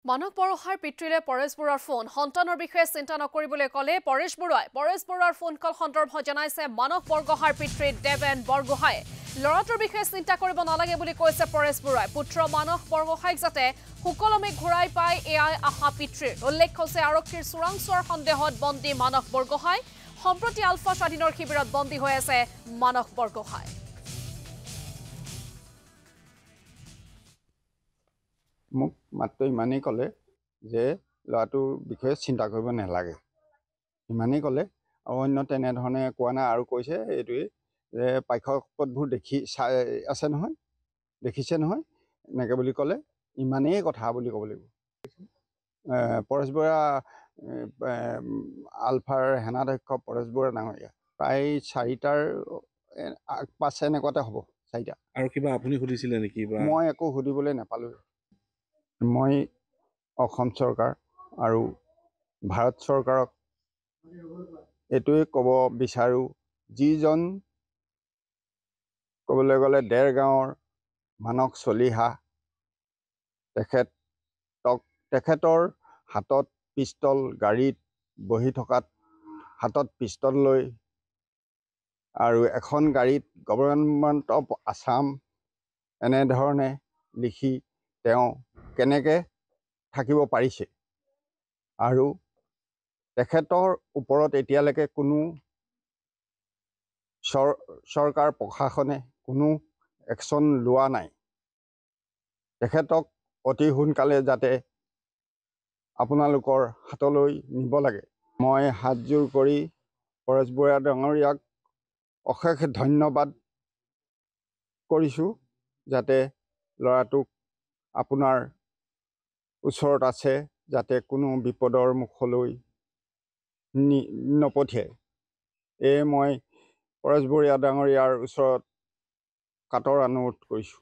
মানস বৰুৱাৰ পিতৃলে পৰেশ বৰুৱাৰ ফোন সন্তানৰ বিষয়ে চিন্তা নকৰিবলৈ ক'লে পৰেশ বৰুৱাৰ ফোন কল সন্দৰ্ভত জনাইছে মানস বৰগোহাঁইৰ পিতৃ দেৱেন বৰগোহাঁয়ে লৰাটোৰ বিষয়ে চিন্তা কৰিব নালাগে বুলি কৈছে পৰেশ বৰুৱাই পুত্ৰ মানস বৰগোহাঁইক যাতে সুকলমে ঘূৰাই পায় এয়াই আশা পিতৃৰ উল্লেখ হৈছে আৰক্ষীৰ চোৰাংচোৱাৰ সন্দেহত বন্দী মানস বৰগোহাঁই সম্প্ৰতি আলফা স্বাধীনৰ শিবিৰত বন্দী হৈ আছে মানস বৰগোহাঁই মোক মাত্ৰ ইমানেই ক'লে যে ল'ৰাটোৰ বিষয়ে চিন্তা কৰিব নালাগে ইমানেই ক'লে আৰু অন্য তেনেধৰণে কোৱা নাই আৰু কৈছে এইটোৱে যে পাঠ্যপত্ৰবোৰ আছে নহয় দেখিছে নহয় এনেকৈ বুলি ক'লে ইমানেই কথা বুলি ক'ব লাগিব পৰেশ বৰা আলফাৰ সেনাধ্যক্ষ পৰেশ বৰা ডাঙৰীয়া প্ৰায় 4টাৰ পাছ এনেকুৱাতে হ'ব 4টা আৰু কিবা আপুনি সুধিছিলে নেকি মই একো সুধিবলৈ নাপালোঁ মই অসম চৰকাৰ আৰু ভাৰত চৰকাৰক এইটোৱে ক'ব বিচাৰোঁ যিজন ক'বলৈ গ'লে দেৰগাঁৱৰ মানস চলিহা তেখেতৰ হাতত পিষ্টল গাড়ীত বহি থকাত হাতত পিষ্টল লৈ আৰু এখন গাড়ীত গভৰ্ণমেণ্ট অফ আছাম এনেধৰণে লিখি তেওঁ কেনেকৈ থাকিব পাৰিছে আৰু তেখেতৰ ওপৰত এতিয়ালৈকে কোনো চৰকাৰ প্ৰশাসনে কোনো একশ্যন লোৱা নাই তেখেতক অতি সোনকালে যাতে আপোনালোকৰ হাতলৈ নিব লাগে মই হাতযোৰ কৰি পৰেশ বৰা ডাঙৰীয়াক অশেষ ধন্যবাদ কৰিছোঁ যাতে ল'ৰাটোক আপোনাৰ ওচৰত আছে যাতে কোনো বিপদৰ মুখলৈ নপঠিয়ায় মই পৰেশ বৰুৱা ডাঙৰীয়াৰ ওচৰত কাতৰ অনুৰোধ কৰিছোঁ